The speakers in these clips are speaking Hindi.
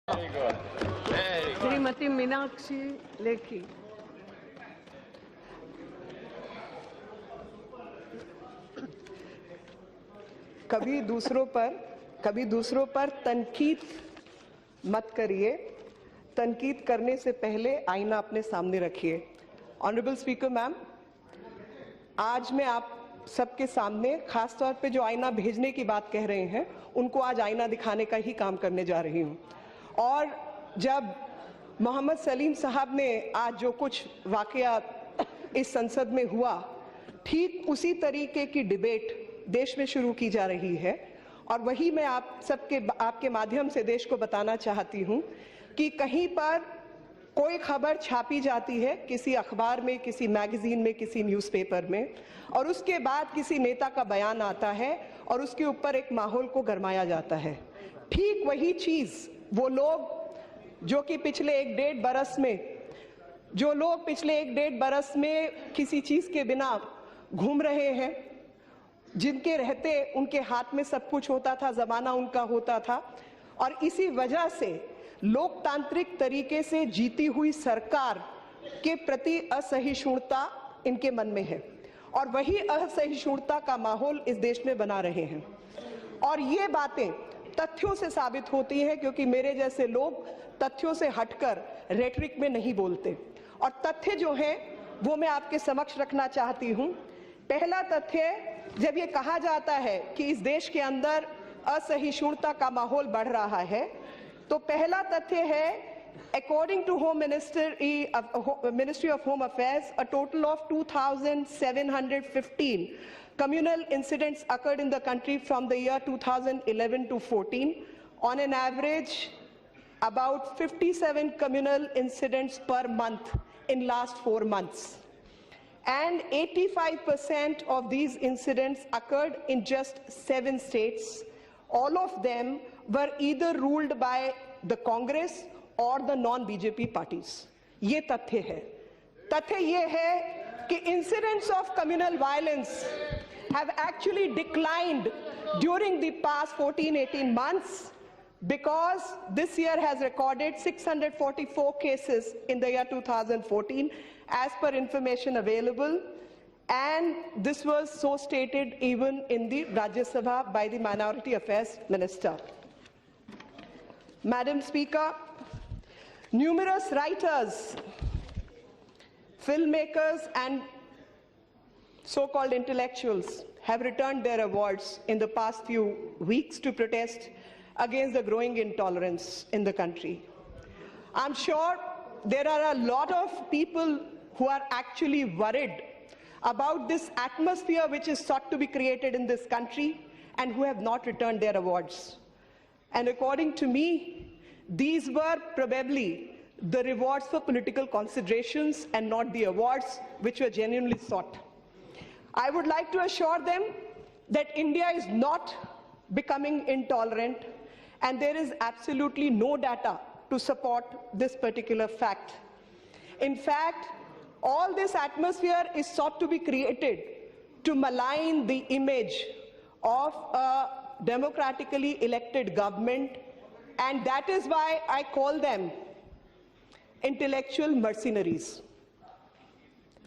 Very good. Very good. Shrimati Meenakshi Lekhi. कभी दूसरों पर तनकीद मत करिए, तनकीद करने से पहले आईना अपने सामने रखिए। ऑनरेबल स्पीकर मैम, आज मैं आप सबके सामने खास तौर पे जो आईना भेजने की बात कह रहे हैं उनको आज आईना दिखाने का ही काम करने जा रही हूँ। और जब मोहम्मद सलीम साहब ने आज जो कुछ वाकया इस संसद में हुआ, ठीक उसी तरीके की डिबेट देश में शुरू की जा रही है। और वही मैं आपके माध्यम से देश को बताना चाहती हूँ कि कहीं पर कोई खबर छापी जाती है किसी अखबार में, किसी मैगजीन में, किसी न्यूज़पेपर में, और उसके बाद किसी नेता का बयान आता है और उसके ऊपर एक माहौल को गरमाया जाता है। ठीक वही चीज़ वो लोग जो कि पिछले एक डेढ़ बरस में किसी चीज़ के बिना घूम रहे हैं, जिनके रहते उनके हाथ में सब कुछ होता था, ज़माना उनका होता था, और इसी वजह से लोकतांत्रिक तरीके से जीती हुई सरकार के प्रति असहिष्णुता इनके मन में है, और वही असहिष्णुता का माहौल इस देश में बना रहे हैं। और ये बातें तथ्यों से साबित होती हैं, क्योंकि मेरे जैसे लोग तथ्यों से हटकर रेटरिक में नहीं बोलते। और तथ्य जो हैं वो मैं आपके समक्ष रखना चाहती हूँ। पहला तथ्य, जब ये कहा जाता है कि इस देश के अंदर असहिष्णुता का माहौल बढ़ रहा है, तो पहला तथ्य है, according to ministry of home affairs, a total of 2715 communal incidents occurred in the country from the year 2011 to 14. On an average, about 57 communal incidents per month in last 4 months. And 85% of these incidents occurred in just 7 states. All of them were either ruled by the Congress or the non-BJP parties. ये तथ्य है। तथ्य ये है कि incidents of communal violence have actually declined during the past 14-18 months, because this year has recorded 644 cases in the year 2014 as per information available, and this was so stated even in the Rajya Sabha by the Minority Affairs Minister. Madam Speaker, numerous writers, filmmakers and so-called intellectuals have returned their awards in the past few weeks to protest against the growing intolerance in the country. I'm sure there are a lot of people who are actually worried about this atmosphere which is sought to be created in this country and who have not returned their awards. And according to me, these were probably the rewards for political considerations and not the awards which were genuinely sought. I would like to assure them that India is not becoming intolerant, and there is absolutely no data to support this particular fact. In fact, all this atmosphere is sought to be created to malign the image of a democratically elected government, and that is why I call them intellectual mercenaries.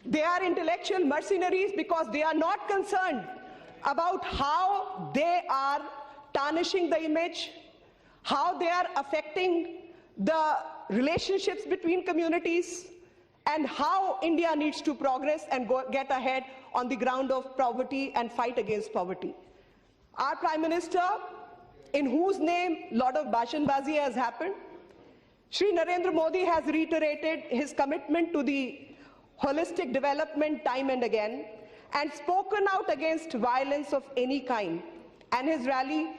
They are intellectual mercenaries because they are not concerned about how they are tarnishing the image, how they are affecting the relationships between communities, and how India needs to progress and get ahead on the ground of poverty and fight against poverty. Our Prime Minister, in whose name a lot of bashanbazi has happened, Shri Narendra Modi has reiterated his commitment to the holistic development time and again, and spoken out against violence of any kind. And his rally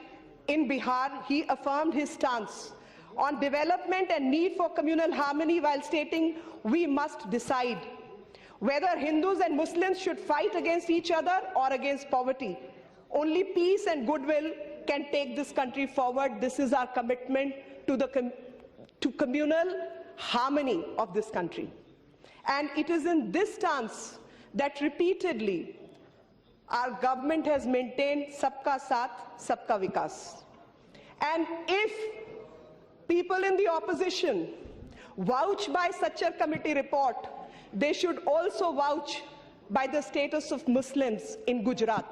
in Bihar, he affirmed his stance on development and need for communal harmony, while stating we must decide whether Hindus and Muslims should fight against each other or against poverty. Only peace and goodwill can take this country forward. This is our commitment to communal harmony of this country. And it is in this stance that repeatedly our government has maintained Sabka Saath, Sabka Vikas. And if people in the opposition vouch by such a committee report, they should also vouch by the status of Muslims in Gujarat,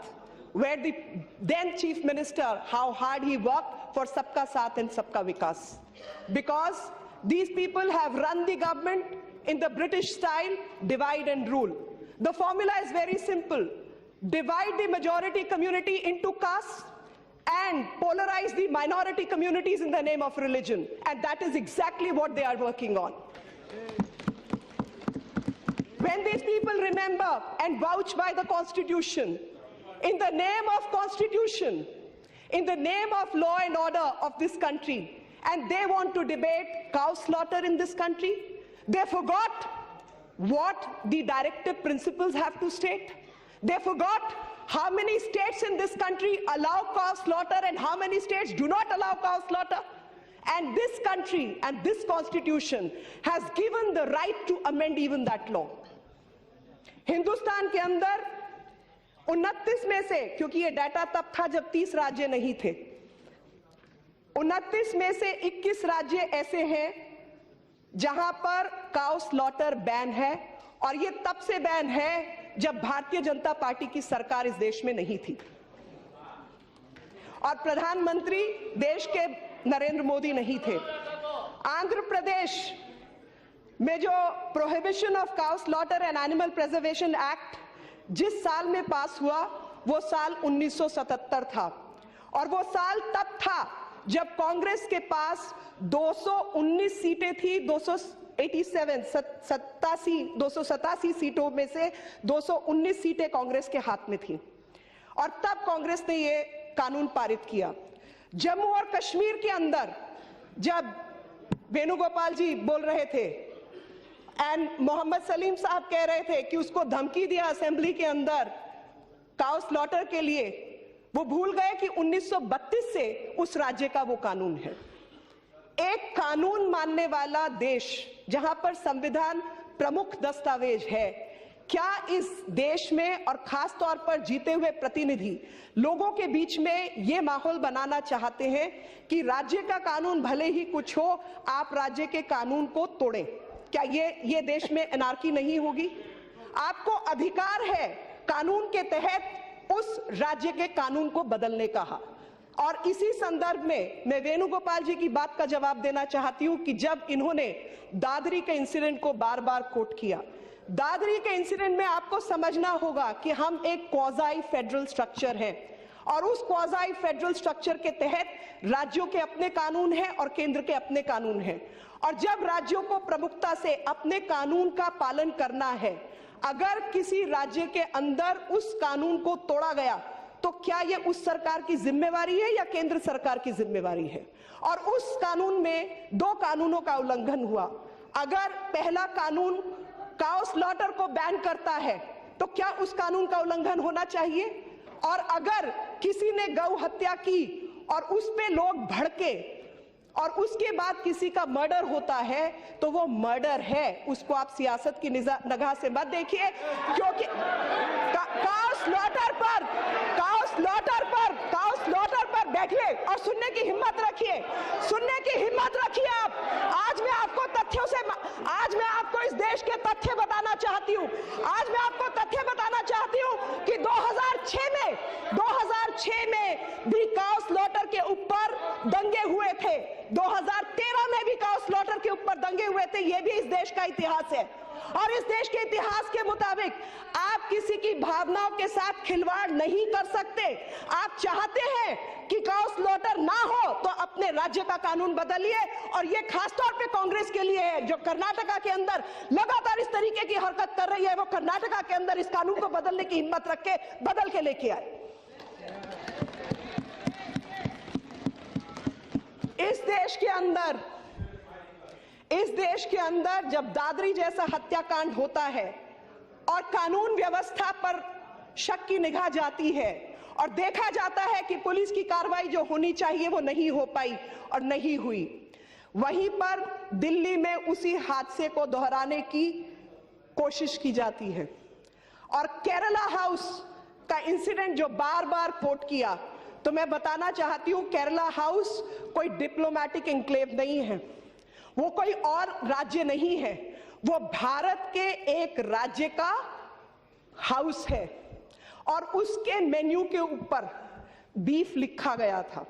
where the then Chief Minister, how hard he worked for Sabka Saath and Sabka Vikas. Because these people have run the government in the British style, divide and rule. The formula is very simple. Divide the majority community into castes and polarize the minority communities in the name of religion. And that is exactly what they are working on. When these people remember and vouch by the Constitution, in the name of Constitution, in the name of law and order of this country, and they want to debate cow slaughter in this country, they forgot what the directive principles have to state. They forgot how many states in this country allow cow slaughter and how many states do not allow cow slaughter. And this country and this Constitution has given the right to amend even that law. Hindustan के अंदर 29 में से, क्योंकि ये डाटा तब था जब 30 राज्य नहीं थे, 29 में से 21 राज्य ऐसे हैं जहां पर काउ स्लॉटर बैन है, और ये तब से बैन है जब भारतीय जनता पार्टी की सरकार इस देश में नहीं थी और प्रधानमंत्री देश के नरेंद्र मोदी नहीं थे। आंध्र प्रदेश में जो prohibition of cow slaughter and animal preservation act जिस साल में पास हुआ वो साल 1977 था, और वो साल तब था जब कांग्रेस के पास 219 सीटें थी, 287 सीटों में से 219 सीटें कांग्रेस के हाथ में थी, और तब कांग्रेस ने ये कानून पारित किया। जम्मू और कश्मीर के अंदर जब वेणुगोपाल जी बोल रहे थे एंड मोहम्मद सलीम साहब कह रहे थे कि उसको धमकी दिया असेंबली के अंदर काउ स्लॉटर के लिए, वो भूल गए कि 1932 से उस राज्य का वो कानून है। एक कानून मानने वाला देश जहां पर संविधान प्रमुख दस्तावेज है, क्या इस देश में और खास तौर पर जीते हुए प्रतिनिधि लोगों के बीच में ये माहौल बनाना चाहते हैं कि राज्य का कानून भले ही कुछ हो, आप राज्य के कानून को तोड़ें? क्या ये देश में एनार्की नहीं होगी? आपको अधिकार है कानून के तहत उस राज्य के कानून को बदलने का। और इसी संदर्भ में मैं वेणुगोपाल जी की बात का जवाब देना चाहती हूं कि जब इन्होंने दादरी के इंसिडेंट को बार बार कोट किया, दादरी के इंसिडेंट में आपको समझना होगा कि हम एक क्वाज़ाई फेडरल स्ट्रक्चर हैं, और उस क्वाज़ाई फेडरल स्ट्रक्चर के तहत राज्यों के अपने कानून हैं और केंद्र के अपने कानून हैं। और जब राज्यों को प्रमुखता से अपने कानून का पालन करना है, अगर किसी राज्य के अंदर उस कानून को तोड़ा गया तो क्या ये उस सरकार की जिम्मेवारी है या केंद्र सरकार की जिम्मेवारी है? और उस कानून में दो कानूनों का उल्लंघन हुआ। अगर पहला कानून काउ स्लॉटर को बैन करता है तो क्या उस कानून का उल्लंघन होना चाहिए? और अगर किसी ने गौ हत्या की और उस पे लोग भड़के और उसके बाद किसी का मर्डर होता है तो वो मर्डर है, उसको आप सियासत की निगाह से मत देखिए, क्योंकि काउ स्लॉटर पर बैठिए और सुनने की हिम्मत रखिए, आप। आज मैं आपको इस देश के तथ्य बताना चाहती हूँ। आज मैं आपको तथ्य बताना चाहती हूँ कि 2006 में भी काउ स्लॉटर के ऊपर दंगे हुए थे, 2013 में भी काउ स्लॉटर के ऊपर दंगे हुए थे। ये भी इस देश का इतिहास है, और इस देश के इतिहास के मुताबिक आप किसी की भावनाओं के साथ खिलवाड़ नहीं कर सकते। आप चाहते हैं कि काउ स्लॉटर ना हो तो अपने राज्य का कानून बदलिए, और ये खास तौर पे कांग्रेस के लिए है जो कर्नाटका के अंदर लगातार इस तरीके की हरकत कर रही है। वो कर्नाटका के अंदर इस कानून को बदलने की हिम्मत रख के बदल के लेके आए। इस देश के अंदर जब दादरी जैसा हत्याकांड होता है और कानून व्यवस्था पर शक की निगाह जाती है और देखा जाता है कि पुलिस की कार्रवाई जो होनी चाहिए वो नहीं हो पाई और नहीं हुई, वहीं पर दिल्ली में उसी हादसे को दोहराने की कोशिश की जाती है। और केरला हाउस का इंसिडेंट जो बार बार कोट किया, तो मैं बताना चाहती हूं, केरला हाउस कोई डिप्लोमैटिक एन्क्लेव नहीं है, वो कोई और राज्य नहीं है, वो भारत के एक राज्य का हाउस है और उसके मेन्यू के ऊपर बीफ लिखा गया था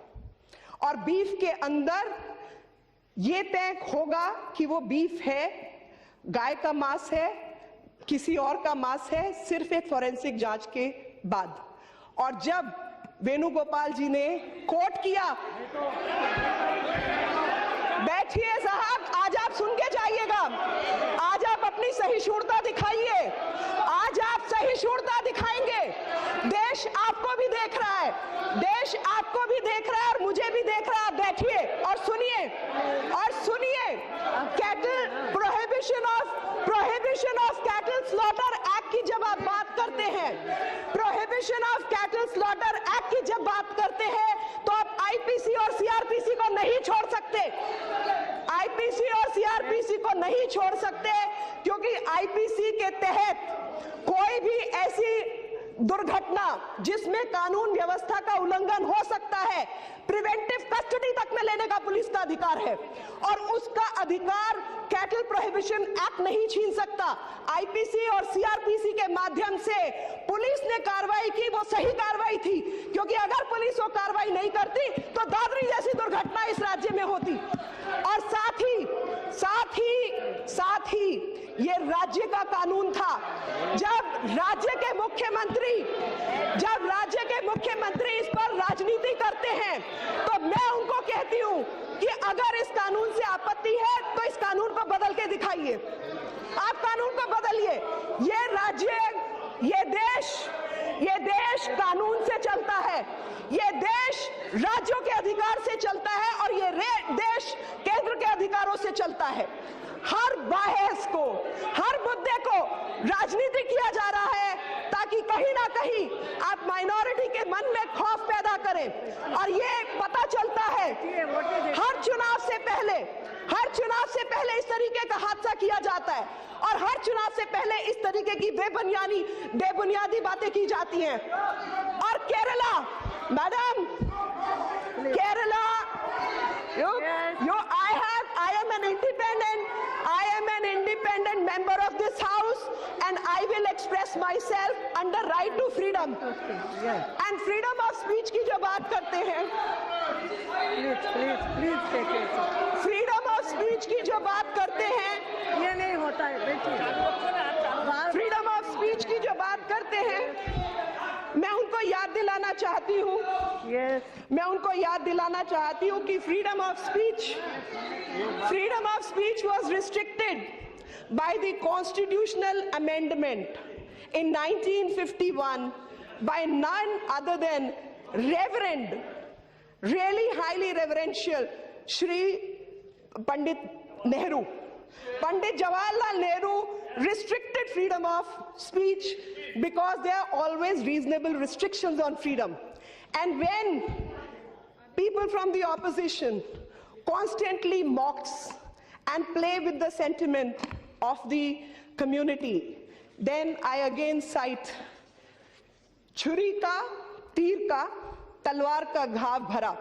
और बीफ के अंदर यह तय होगा कि वो बीफ है, गाय का मांस है, किसी और का मांस है, सिर्फ एक फॉरेंसिक जांच के बाद। और जब वेणुगोपाल जी ने कोट किया, बैठिए साहब, आज आप सुन के जाइएगा, आज आप अपनी सहिष्णुता दिखाइए, आज आप सहिष्णुता दिखाएंगे। देश आपको भी देख रहा है, देश आपको भी देख रहा है और मुझे भी देख रहा है। बैठिए और सुनिए, prohibition of cattle slaughter act की जब आप बात करते हैं, prohibition of cattle slaughter act की जब बात करते हैं, तो आप आईपीसी और सीआरपीसी को नहीं छोड़ सकते, आईपीसी और सीआरपीसी को नहीं छोड़ सकते, क्योंकि आईपीसी के तहत कोई भी ऐसी दुर्घटना जिसमें कानून व्यवस्था का उल्लंघन हो सकता है, प्रिवेंटिव कस्टडी तक में लेने का पुलिस का अधिकार है और उसका अधिकार कैटल प्रोहिबिशन एक्ट नहीं छीन सकता। आईपीसी और सीआरपीसी के माध्यम से पुलिस ने कार्रवाई की, वो सही कार्रवाई थी, क्योंकि अगर पुलिस वो कार्रवाई नहीं करती तो दादरी जैसी दुर्घटना इस राज्य में होती। और साथ ही ये राज्य का कानून था। जब राज्य के मुख्यमंत्री इस पर राजनीति करते हैं, तो मैं उनको कहती हूं कि अगर इस कानून से आपत्ति है तो इस कानून को बदल के दिखाइए, आप कानून को बदलिए। ये राज्य, ये देश कानून से चलता है, ये देश राज्यों के अधिकार से चलता है और ये देश केंद्र के अधिकारों से चलता है। हर बहस को, हर मुद्दे को राजनीति किया जा रहा है ताकि कहीं ना कहीं आप माइनॉरिटी के मन में खौफ पैदा करें। और ये पता चलता है हर चुनाव से पहले इस तरीके का हादसा किया जाता है और हर चुनाव से पहले इस तरीके की बेबुनियादी बातें की जाती हैं। और Kerala, madam, Kerala, I am an independent member of this house and I will express myself under right to freedom. And freedom of speech की जो बात करते हैं, please take it. freedom of speech की जो बात करते हैं, ये नहीं होता है, देखिए। freedom of speech की जो बात करते हैं, मैं उनको याद दिलाना चाहती हूँ, मैं उनको याद दिलाना चाहती हूँ कि freedom of speech was restricted by the constitutional amendment in 1951 by none other than Reverend, really highly reverential Shri Pandit Nehru. Pandit Jawaharlal Nehru restricted freedom of speech because there are always reasonable restrictions on freedom. And when people from the opposition constantly mocks and play with the sentiment of the community, then I again cite छुरी का, तीर का, तलवार का घाव भरा,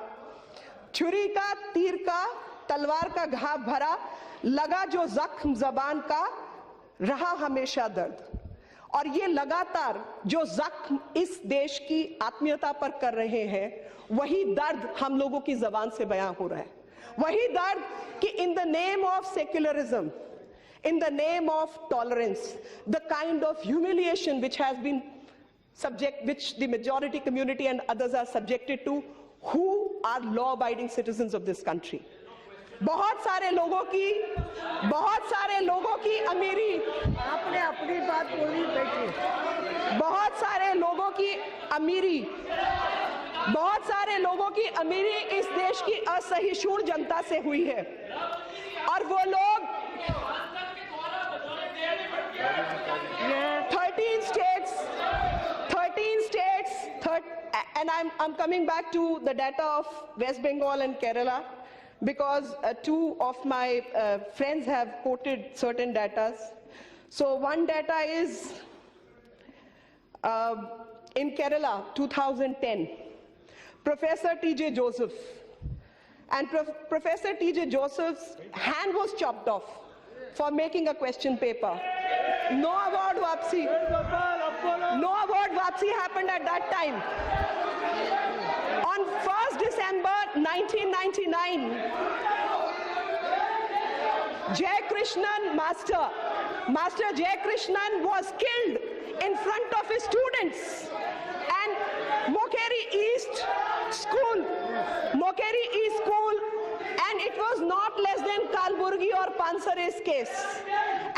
छुरी का, तीर का, तलवार का घाव भरा, लगा जो जख्म जबान का, रहा हमेशा दर्द। और ये लगातार जो जख्म इस देश की आत्मीयता पर कर रहे हैं, वही दर्द हम लोगों की जबान से बयां हो रहा है, वही दर्द कि in the name of secularism, in the name of tolerance, the kind of humiliation which has been which the majority community and others are subjected to, who are law-abiding citizens of this country. बहुत सारे लोगों की अमीरी, आपने अपनी बात बोली, बैठिए। बहुत सारे लोगों की अमीरी इस देश की असहिष्णु जनता से हुई है और वो लोग 13 states, and I'm coming back to the data of West Bengal and Kerala because two of my friends have quoted certain data. So one data is in Kerala, 2010, Professor T.J. Joseph. And Professor T.J. Joseph's hand was chopped off for making a question paper. No award Vapsi. No award Vapsi happened at that time. On 1st December 1999, Jay Krishnan, Master Jay Krishnan was killed in front of his students. And Mokeri East School, and it was not less than Kalburgi or Pansare's case.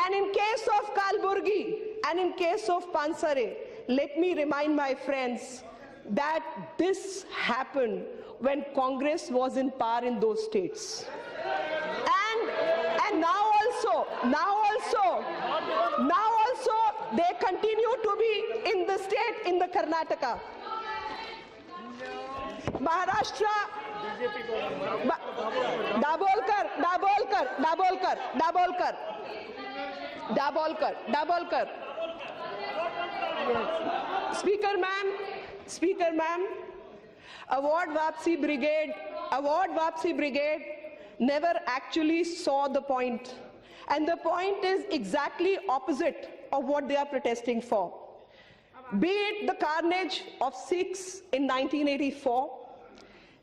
And in case of Kalburgi and in case of Pansare, let me remind my friends that this happened when Congress was in power in those states. And now also, they continue to be in the state, in the Karnataka. Maharashtra, Dabolkar. Speaker ma'am, Award Vapsi Brigade never actually saw the point. And the point is exactly opposite of what they are protesting for. Be it the carnage of Sikhs in 1984,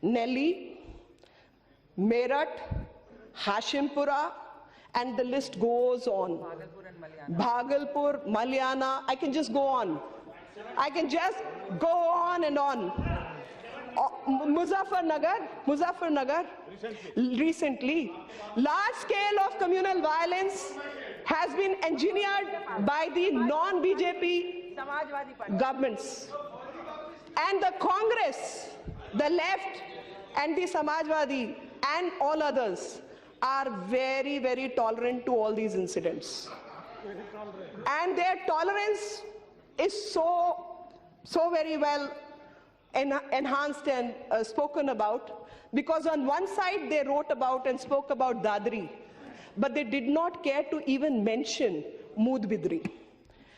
Nellie, Meerut, Hashimpura, and the list goes on. Bhagalpur, Malyana, I can just go on. I can just go on and on. Muzaffarnagar, recently, large scale of communal violence has been engineered by the non-BJP governments. And the Congress, the left and the Samajwadi and all others are very, very tolerant to all these incidents. And their tolerance is so very well enhanced and spoken about, because on one side they wrote about and spoke about Dadri, but they did not care to even mention Moodbidri.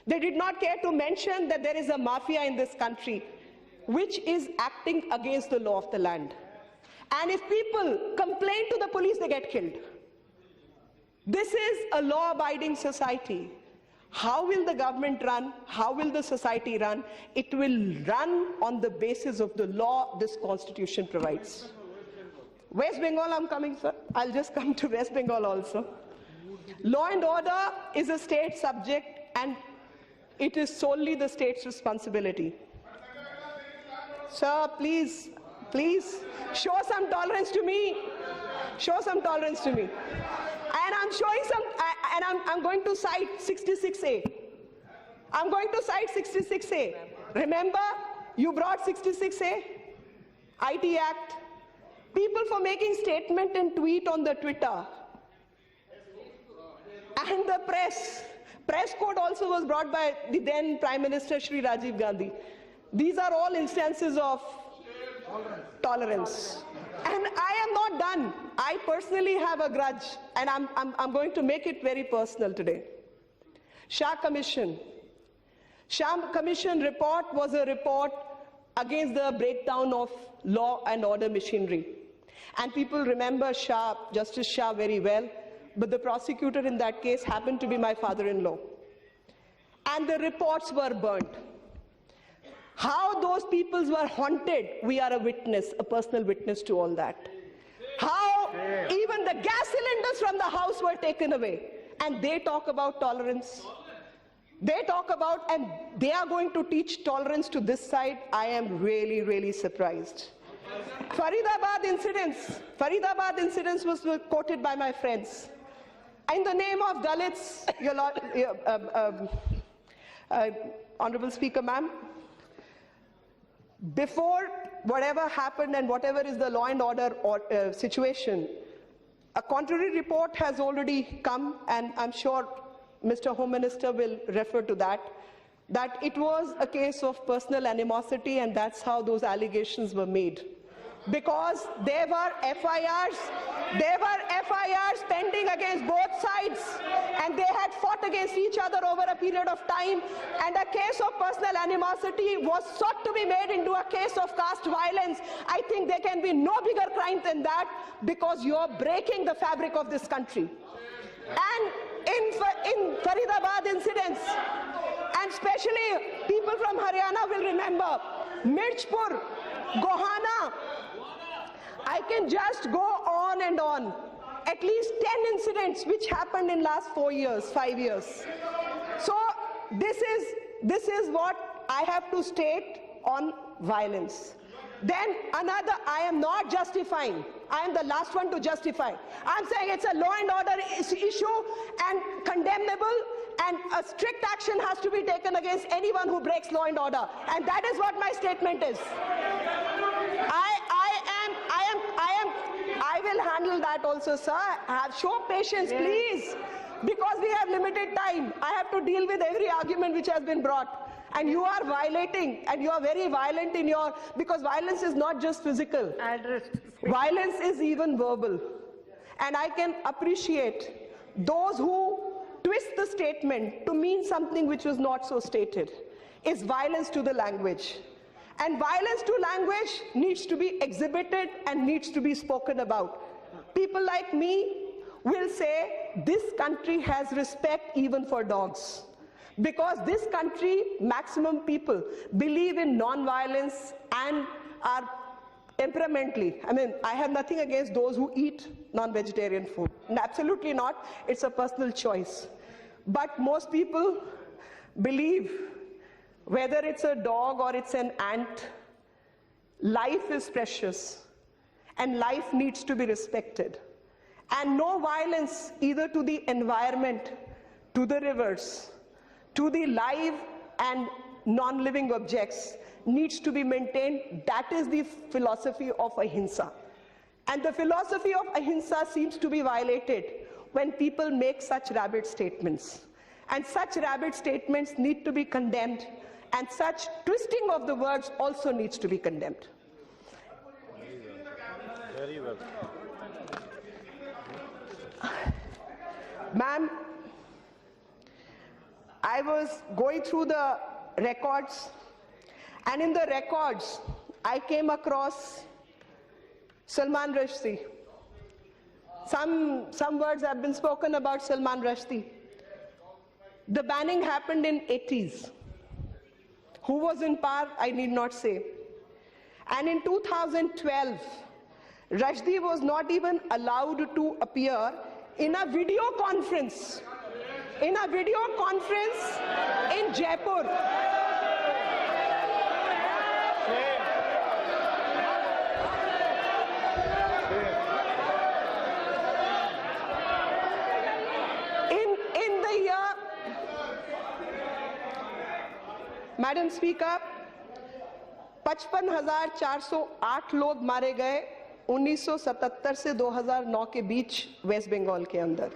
They did not care to mention that there is a mafia in this country which is acting against the law of the land. And if people complain to the police, they get killed. This is a law-abiding society. How will the government run? How will the society run? It will run on the basis of the law this constitution provides. West Bengal, I'm coming, sir. I'll just come to West Bengal also. Law and order is a state subject, and it is solely the state's responsibility. Sir, please show some tolerance to me. Show some tolerance to me. And I'm showing some, and I'm going to cite 66A. I'm going to cite 66A. Remember, you brought 66A, IT Act. People for making statement and tweet on the Twitter. And the press code also was brought by the then Prime Minister Shri Rajiv Gandhi. These are all instances of tolerance. And I am not done. I personally have a grudge, and I'm going to make it very personal today. Shah Commission report was a report against the breakdown of law and order machinery. And people remember Shah, Justice Shah, very well, but the prosecutor in that case happened to be my father-in-law. And the reports were burnt. How those peoples were haunted, we are a witness, a personal witness to all that. How even the gas cylinders from the house were taken away. And they talk about tolerance. They talk about, and they are going to teach tolerance to this side. I am really, really surprised. Faridabad incidents was quoted by my friends. In the name of Dalits, Honorable Speaker, ma'am, before whatever happened and whatever is the law and order situation, a contrary report has already come, and I'm sure Mr. Home Minister will refer to that it was a case of personal animosity, and that's how those allegations were made. Because there were FIRs pending against both sides, and they had fought against each other over a period of time, and a case of personal animosity was sought to be made into a case of caste violence. I think there can be no bigger crime than that, because you're breaking the fabric of this country. And in Faridabad incidents, and especially people from Haryana will remember, Mirchpur, Gohana, I can just go on and on. At least 10 incidents which happened in last 4 years, 5 years. So this is what I have to state on violence. Then another, I am not justifying. I am the last one to justify. I'm saying it's a law and order issue and condemnable, and a strict action has to be taken against anyone who breaks law and order. And that is what my statement is. I will handle that also, sir. Show patience, please. Because we have limited time. I have to deal with every argument which has been brought. And you are violating, and you are very violent in your, because violence is not just physical. Violence is even verbal. And I can appreciate those who twist the statement to mean something which was not so stated. Is violence to the language. And violence to language needs to be exhibited and needs to be spoken about. People like me will say this country has respect even for dogs. Because this country, maximum people believe in non-violence and are temperamentally. I mean, I have nothing against those who eat non-vegetarian food. Absolutely not. It's a personal choice. But most people believe, whether it's a dog or it's an ant, life is precious and life needs to be respected. And no violence either to the environment, to the rivers, to the live and non-living objects needs to be maintained. That is the philosophy of ahimsa. And the philosophy of ahimsa seems to be violated when people make such rabid statements. And such rabid statements need to be condemned, and such twisting of the words also needs to be condemned. Very well. Ma'am, I was going through the records, and in the records, I came across Salman Rushdie. Some words have been spoken about Salman Rushdie. The banning happened in 80s. Who was in power, I need not say. And in 2012, Rushdie was not even allowed to appear in a video conference. In a video conference in Jaipur. In the year, Madam Speaker, 55,408 लोग मारे गए 1977 से 2009 के बीच वेस्ट बंगाल के अंदर।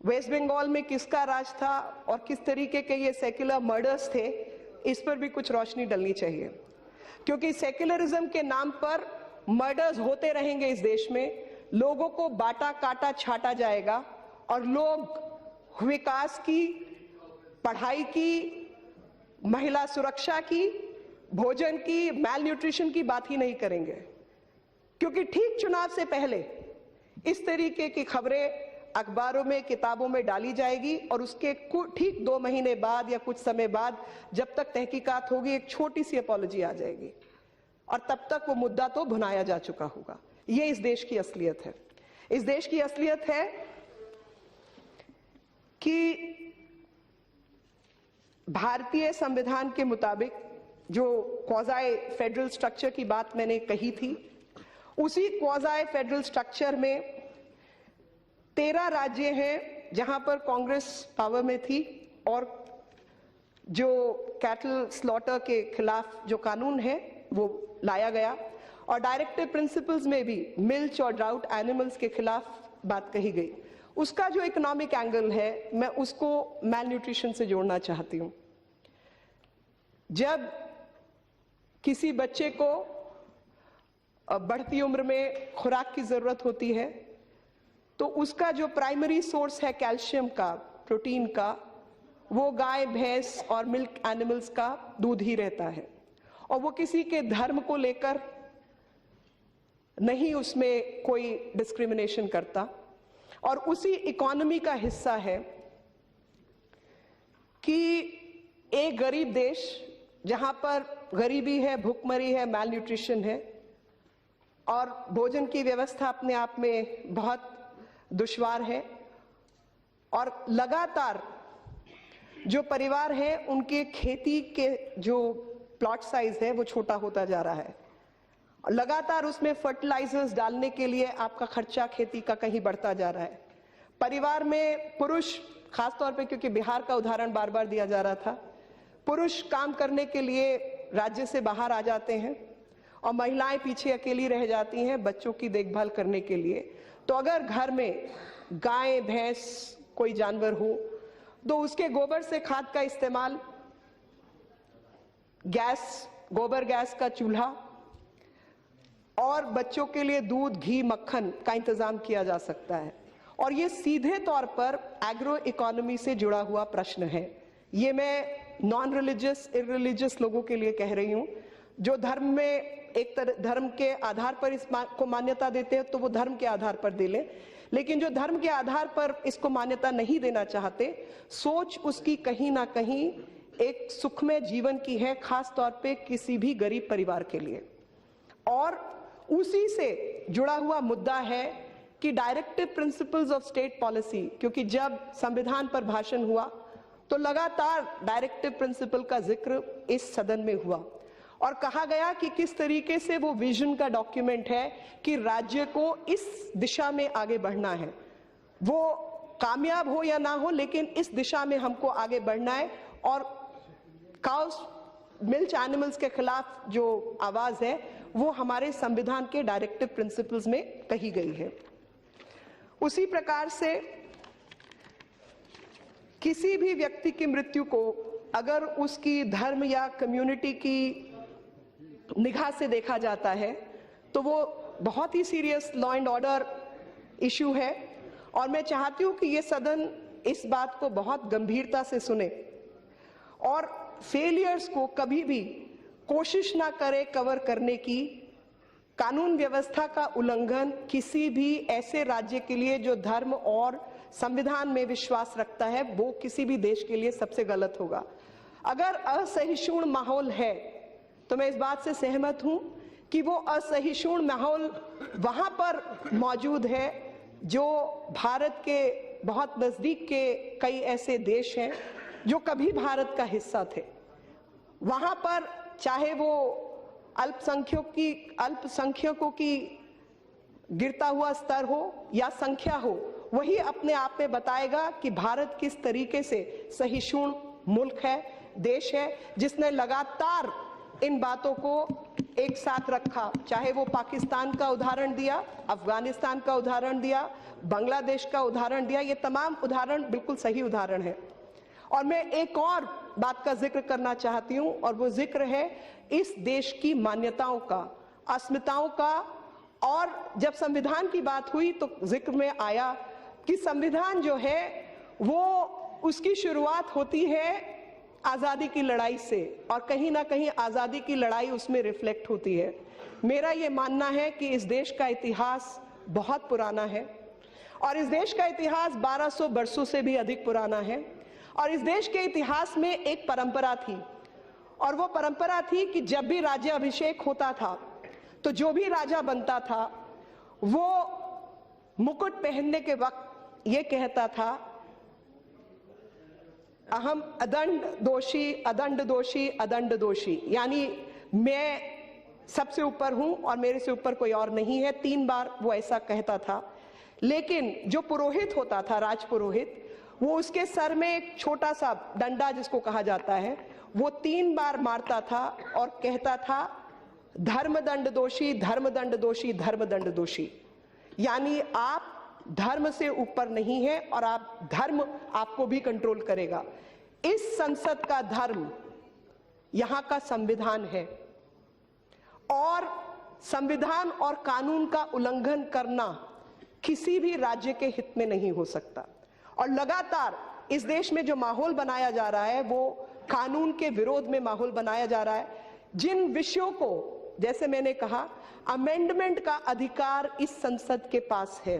वेस्ट बंगाल में किसका राज था और किस तरीके के ये सेक्युलर मर्डर्स थे, इस पर भी कुछ रोशनी डलनी चाहिए, क्योंकि सेक्युलरिज्म के नाम पर मर्डर्स होते रहेंगे इस देश में, लोगों को बांटा काटा छाटा जाएगा और लोग विकास की, पढ़ाई की, महिला सुरक्षा की, भोजन की, मैल न्यूट्रिशन की बात ही नहीं करेंगे, क्योंकि ठीक चुनाव से पहले इस तरीके की खबरें अखबारों में, किताबों में डाली जाएगी और उसके ठीक 2 महीने बाद या कुछ समय बाद जब तक तहकीकात होगी एक छोटी सी अपॉलॉजी आ जाएगी और तब तक वो मुद्दा तो भुनाया जा चुका होगा। ये इस देश की असलियत है। इस देश की असलियत है कि भारतीय संविधान के मुताबिक जो क्वाज़ाई फेडरल स्ट्रक्चर की बात मैंने कही थी, उसी क्वाज़ाई फेडरल स्ट्रक्चर में 13 राज्य हैं जहां पर कांग्रेस पावर में थी और जो कैटल स्लॉटर के खिलाफ जो कानून है वो लाया गया और डायरेक्टिव प्रिंसिपल्स में भी मिल्च और ड्राउट एनिमल्स के खिलाफ बात कही गई। उसका जो इकोनॉमिक एंगल है मैं उसको मैल न्यूट्रिशन से जोड़ना चाहती हूं। जब किसी बच्चे को बढ़ती उम्र में खुराक की जरूरत होती है तो उसका जो प्राइमरी सोर्स है कैल्शियम का, प्रोटीन का, वो गाय, भैंस और मिल्क एनिमल्स का दूध ही रहता है। और वो किसी के धर्म को लेकर नहीं उसमें कोई डिस्क्रिमिनेशन करता, और उसी इकोनॉमी का हिस्सा है कि एक गरीब देश जहां पर गरीबी है, भूखमरी है, मैल न्यूट्रिशन है और भोजन की व्यवस्था अपने आप में बहुत दुश्वार है, और लगातार जो परिवार है उनके खेती के जो प्लॉट साइज है वो छोटा होता जा रहा है, और लगातार उसमें फर्टिलाइजर्स डालने के लिए आपका खर्चा खेती का कहीं बढ़ता जा रहा है। परिवार में पुरुष, खासतौर पे क्योंकि बिहार का उदाहरण बार बार दिया जा रहा था, पुरुष काम करने के लिए राज्य से बाहर आ जाते हैं और महिलाएं पीछे अकेली रह जाती हैं बच्चों की देखभाल करने के लिए। तो अगर घर में गाय, भैंस, कोई जानवर हो तो उसके गोबर से खाद का इस्तेमाल, गैस, गोबर गैस का चूल्हा और बच्चों के लिए दूध, घी, मक्खन का इंतजाम किया जा सकता है। और ये सीधे तौर पर एग्रो इकोनॉमी से जुड़ा हुआ प्रश्न है। ये मैं नॉन रिलीजियस, इररिलीजियस लोगों के लिए कह रही हूँ। जो धर्म में एक तरह धर्म के आधार पर इस को मान्यता देते हैं तो वो धर्म के आधार पर दे लें, लेकिन जो धर्म के आधार पर इसको मान्यता नहीं देना चाहते, सोच उसकी कहीं ना कहीं एक सुखमय जीवन की है, खास तौर पे किसी भी गरीब परिवार के लिए। और उसी से जुड़ा हुआ मुद्दा है कि directive principles of state policy, क्योंकि जब संविधान पर भाषण हुआ तो लगातार डायरेक्टिव प्रिंसिपल का जिक्र इस सदन में हुआ और कहा गया कि किस तरीके से वो विजन का डॉक्यूमेंट है कि राज्य को इस दिशा में आगे बढ़ना है। वो कामयाब हो या ना हो, लेकिन इस दिशा में हमको आगे बढ़ना है। और काउस, मिल्क एनिमल्स के खिलाफ जो आवाज है वो हमारे संविधान के डायरेक्टिव प्रिंसिपल्स में कही गई है। उसी प्रकार से किसी भी व्यक्ति की मृत्यु को अगर उसकी धर्म या कम्युनिटी की निगाह से देखा जाता है तो वो बहुत ही serious law and order issue है। और मैं चाहती हूं कि ये सदन इस बात को बहुत गंभीरता से सुने और फेलियर्स को कभी भी कोशिश ना करे कवर करने की। कानून व्यवस्था का उल्लंघन किसी भी ऐसे राज्य के लिए जो धर्म और संविधान में विश्वास रखता है, वो किसी भी देश के लिए सबसे गलत होगा। अगर असहिष्णु माहौल है तो मैं इस बात से सहमत हूं कि वो असहिष्णु माहौल वहां पर मौजूद है जो भारत के बहुत नजदीक के कई ऐसे देश हैं जो कभी भारत का हिस्सा थे। वहां पर चाहे वो अल्पसंख्यकों की गिरता हुआ स्तर हो या संख्या हो, वही अपने आप में बताएगा कि भारत किस तरीके से सहिष्णु मुल्क है, देश है, जिसने लगातार इन बातों को एक साथ रखा। चाहे वो पाकिस्तान का उदाहरण दिया, अफगानिस्तान का उदाहरण दिया, बांग्लादेश का उदाहरण दिया, ये तमाम उदाहरण बिल्कुल सही उदाहरण है। और मैं एक और बात का जिक्र करना चाहती हूं और वो जिक्र है इस देश की मान्यताओं का, अस्मिताओं का। और जब संविधान की बात हुई तो जिक्र में आया कि संविधान जो है वो उसकी शुरुआत होती है आजादी की लड़ाई से और कहीं ना कहीं आजादी की लड़ाई उसमें रिफ्लेक्ट होती है। मेरा ये मानना है कि इस देश का इतिहास बहुत पुराना है और इस देश का इतिहास 1200 वर्षों से भी अधिक पुराना है। और इस देश के इतिहास में एक परंपरा थी और वो परंपरा थी कि जब भी राज्याभिषेक होता था तो जो भी राजा बनता था वो मुकुट पहनने के वक्त ये कहता था, अहम अदंड दोषी, अदंड दोषी, अदंड दोषी, यानी मैं सबसे ऊपर हूं और मेरे से ऊपर कोई और नहीं है। 3 बार वो ऐसा कहता था। लेकिन जो पुरोहित होता था, राजपुरोहित, वो उसके सर में एक छोटा सा डंडा जिसको कहा जाता है वो 3 बार मारता था और कहता था, धर्मदंड दोषी, धर्मदंड दोषी, धर्मदंड दोषी। यानी आप धर्म से ऊपर नहीं है और आप धर्म आपको भी कंट्रोल करेगा। इस संसद का धर्म यहां का संविधान है और संविधान और कानून का उल्लंघन करना किसी भी राज्य के हित में नहीं हो सकता। और लगातार इस देश में जो माहौल बनाया जा रहा है वो कानून के विरोध में माहौल बनाया जा रहा है। जिन विषयों को, जैसे मैंने कहा, अमेंडमेंट का अधिकार इस संसद के पास है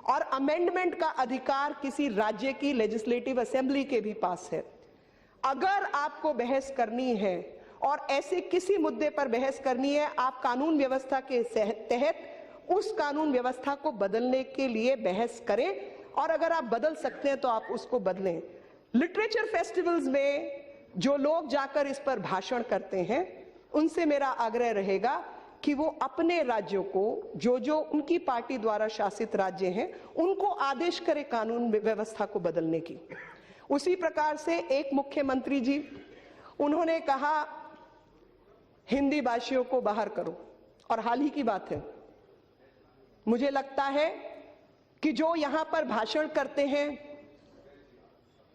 और अमेंडमेंट का अधिकार किसी राज्य की लेजिस्लेटिव असेंबली के भी पास है। अगर आपको बहस करनी है और ऐसे किसी मुद्दे पर बहस करनी है, आप कानून व्यवस्था के तहत उस कानून व्यवस्था को बदलने के लिए बहस करें और अगर आप बदल सकते हैं तो आप उसको बदलें। लिटरेचर फेस्टिवल्स में जो लोग जाकर इस पर भाषण करते हैं, उनसे मेरा आग्रह रहेगा कि वो अपने राज्यों को, जो उनकी पार्टी द्वारा शासित राज्य हैं, उनको आदेश करें कानून व्यवस्था को बदलने की। उसी प्रकार से एक मुख्यमंत्री जी, उन्होंने कहा हिंदी भाषियों को बाहर करो, और हाल ही की बात है। मुझे लगता है कि जो यहां पर भाषण करते हैं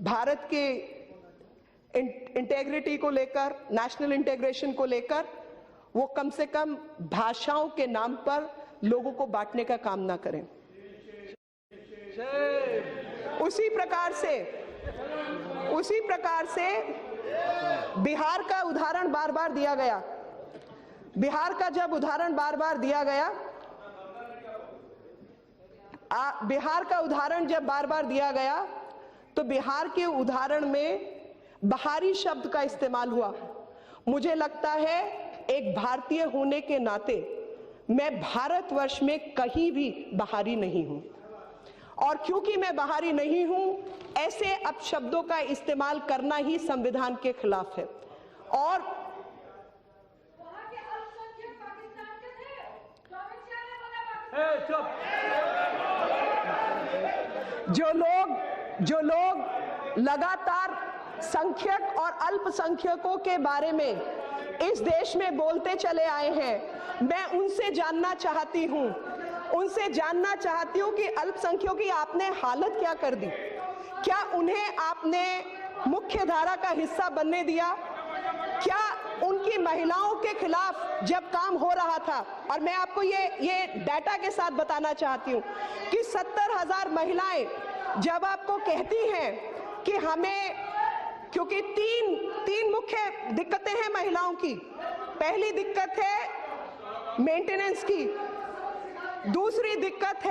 भारत के इंटेग्रिटी को लेकर, नेशनल इंटीग्रेशन को लेकर, वो कम से कम भाषाओं के नाम पर लोगों को बांटने का काम ना करें। उसी प्रकार से बिहार का उदाहरण बार बार दिया गया। बिहार का जब उदाहरण बार बार दिया गया, बिहार का उदाहरण जब बार बार दिया गया तो बिहार के उदाहरण में बहारी शब्द का इस्तेमाल हुआ। मुझे लगता है एक भारतीय होने के नाते मैं भारतवर्ष में कहीं भी बहारी नहीं हूं, और क्योंकि मैं बहारी नहीं हूं, ऐसे अपशब्दों का इस्तेमाल करना ही संविधान के खिलाफ है। और जो लोग लगातार संख्यक और अल्पसंख्यकों के बारे में इस देश में बोलते चले आए हैं, मैं उनसे जानना चाहती हूं कि अल्पसंख्यकों की आपने हालत क्या कर दी? क्या उन्हें आपने मुख्य धारा का हिस्सा बनने दिया? क्या उनकी महिलाओं के खिलाफ जब काम हो रहा था, और मैं आपको ये डाटा के साथ बताना चाहती हूं कि 70,000 महिलाएं जब आपको कहती हैं कि हमें, क्योंकि तीन मुख्य दिक्कतें हैं महिलाओं की। पहली दिक्कत है मेंटेनेंस की, दूसरी दिक्कत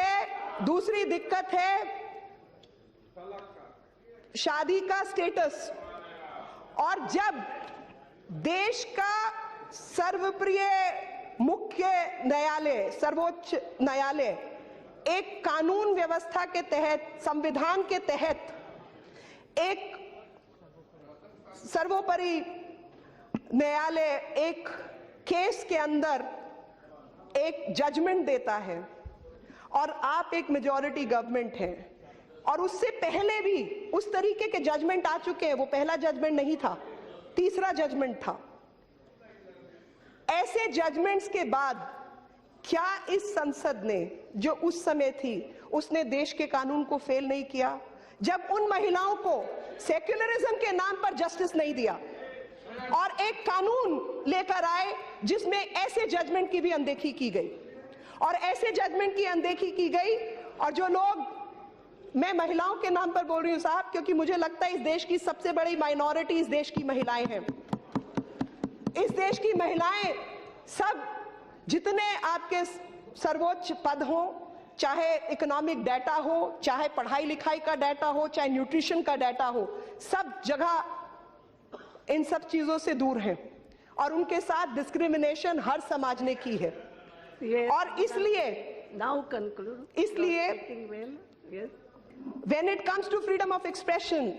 है शादी का स्टेटस, और जब देश का सर्वप्रिय मुख्य न्यायालय, सर्वोच्च न्यायालय, एक कानून व्यवस्था के तहत, संविधान के तहत एक सर्वोपरि न्यायालय एक केस के अंदर एक जजमेंट देता है, और आप एक मेजॉरिटी गवर्नमेंट है, और उससे पहले भी उस तरीके के जजमेंट आ चुके हैं। वो पहला जजमेंट नहीं था, तीसरा जजमेंट था। ऐसे जजमेंट्स के बाद क्या इस संसद ने, जो उस समय थी, उसने देश के कानून को फेल नहीं किया? जब उन महिलाओं को सेक्युलरिज्म के नाम पर जस्टिस नहीं दिया और एक कानून लेकर आए जिसमें ऐसे जजमेंट की भी अनदेखी की गई, और ऐसे जजमेंट की अनदेखी की गई, और जो लोग, मैं महिलाओं के नाम पर बोल रही हूं साहब, क्योंकि मुझे लगता है इस देश की सबसे बड़ी माइनॉरिटी इस देश की महिलाएं हैं। इस देश की महिलाएं सब, जितने आपके सर्वोच्च पद हो, चाहे इकोनॉमिक डाटा हो, चाहे पढ़ाई लिखाई का डाटा हो, चाहे न्यूट्रिशन का डाटा हो, सब जगह इन सब चीजों से दूर हैं, और उनके साथ डिस्क्रिमिनेशन हर समाज ने की है। और इसलिए when it comes to freedom of expression,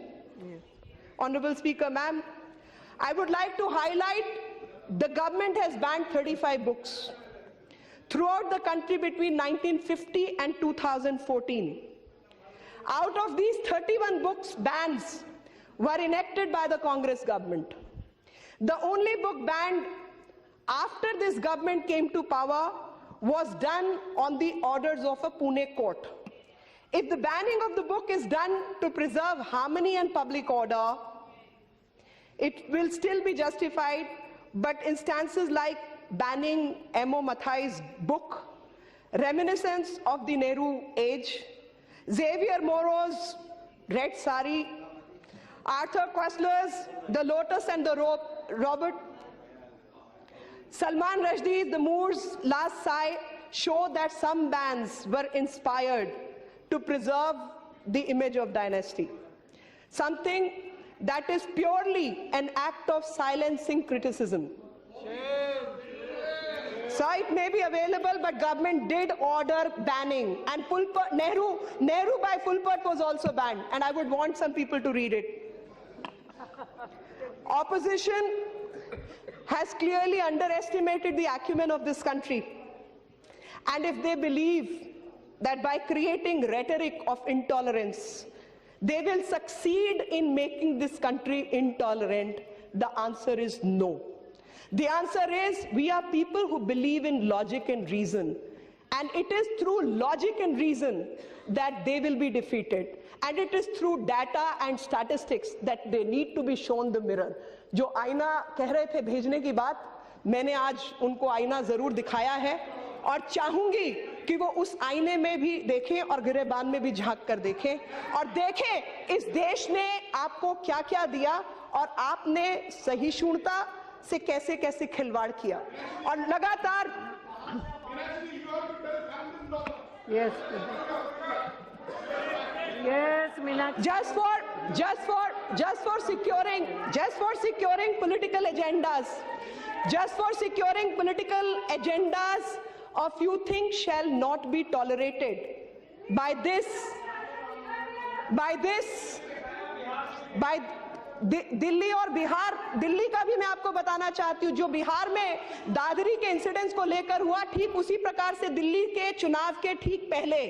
Honorable Speaker, ma'am, I would like to highlight the government has banned 35 books throughout the country between 1950 and 2014. Out of these 31 books, bans were enacted by the Congress government. The only book banned after this government came to power was done on the orders of a Pune court. If the banning of the book is done to preserve harmony and public order, it will still be justified, but instances like banning M.O. Mathai's book, reminiscence of the Nehru age, Xavier Moro's Red Sari, Arthur Koestler's The Lotus and the Robert, Salman Rushdie's The Moor's Last Sigh show that some bands were inspired to preserve the image of dynasty, something that is purely an act of silencing criticism. So it may be available, but government did order banning, and Nehru by Fulpert was also banned, and I would want some people to read it. Opposition has clearly underestimated the acumen of this country, and if they believe that by creating rhetoric of intolerance, they will succeed in making this country intolerant, the answer is no. The answer is, we are people who believe in logic and reason, and it is through logic and reason that they will be defeated, and it is through data and statistics that they need to be shown the mirror. जो आईना कह रहे थे भेजने की बात, मैंने आज उनको आईना जरूर दिखाया है, और चाहूंगी कि वो उस आईने में भी देखें और गिरेबान में भी झांक कर देखें और देखें इस देश ने आपको क्या क्या दिया और आपने सहिष्णुता से कैसे कैसे खिलवाड़ किया और लगातार just for securing political agendas, a few things shall not be tolerated by Delhi और बिहार. दिल्ली का भी मैं आपको बताना चाहती हूं, जो बिहार में दादरी के इंसिडेंट्स को लेकर हुआ, ठीक उसी प्रकार से दिल्ली के चुनाव के ठीक पहले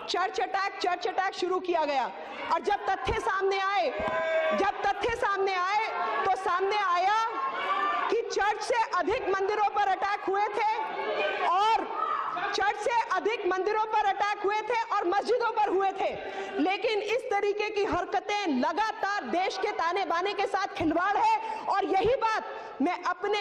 चर्च अटैक शुरू किया गया. और जब तथ्य सामने आए तो सामने आया कि चर्च से अधिक मंदिरों पर अटैक हुए थे और मस्जिदों पर हुए थे. लेकिन इस तरीके की हरकतें लगातार देश के ताने बाने के साथ खिलवाड़ है, और यही बात मैं अपने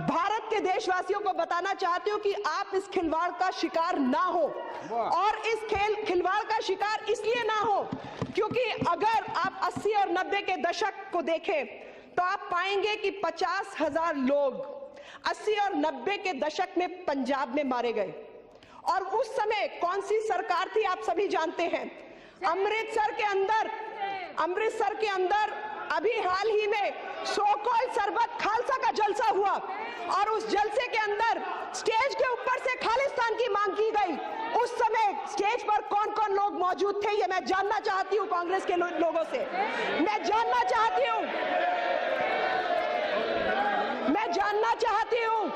भारत के देशवासियों को बताना चाहती हूं कि आप इस खिलवाड़ का शिकार ना हो. और इस खिलवाड़ का शिकार इसलिए ना हो क्योंकि अगर आप 80 और 90 के दशक को देखें तो आप पाएंगे कि 50,000 लोग 80 और 90 के दशक में पंजाब में मारे गए. और उस समय कौन सी सरकार थी आप सभी जानते हैं. अमृतसर के अंदर अभी हाल ही में सो कॉल्ड सरबत खालसा का जलसा हुआ, और उस जलसे के अंदर स्टेज के ऊपर से खालिस्तान की मांग की गई. उस समय स्टेज पर कौन कौन लोग मौजूद थे, ये मैं जानना चाहती हूं कांग्रेस के लोगों से. मैं जानना चाहती हूं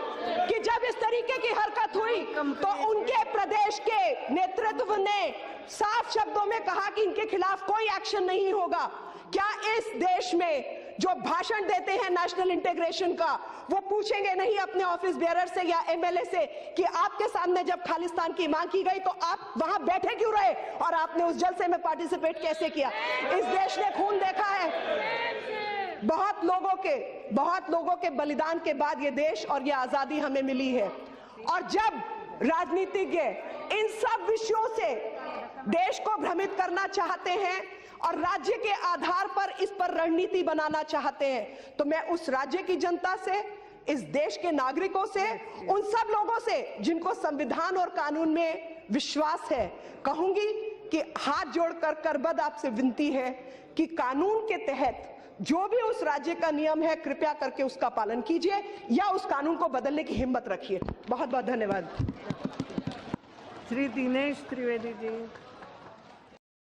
कि जब इस तरीके की हरकत हुई तो उनके प्रदेश के नेतृत्व ने साफ शब्दों में कहा कि इनके खिलाफ कोई एक्शन नहीं होगा. क्या इस देश में जो भाषण देते हैं नेशनल इंटीग्रेशन का, वो पूछेंगे नहीं अपने ऑफिस बेयरर से या एमएलए से कि आपके सामने जब खालिस्तान की मांग की गई तो आप वहां बैठे क्यों रहे और आपने उस जलसे में पार्टिसिपेट कैसे किया? इस देश ने खून देखा है. बहुत लोगों के बलिदान के बाद ये देश और ये आजादी हमें मिली है. और जब राजनीतिज्ञ इन सब विषयों से देश को भ्रमित करना चाहते हैं और राज्य के आधार पर इस पर रणनीति बनाना चाहते हैं, तो मैं उस राज्य की जनता से, इस देश के नागरिकों से, उन सब लोगों से जिनको संविधान और कानून में विश्वास है, कहूंगी कि हाथ जोड़कर करबद्ध आपसे विनती है कि कानून के तहत जो भी उस राज्य का नियम है कृपया करके उसका पालन कीजिए या उस कानून को बदलने की हिम्मत रखिए. बहुत बहुत धन्यवाद. श्री दिनेश त्रिवेदी जी.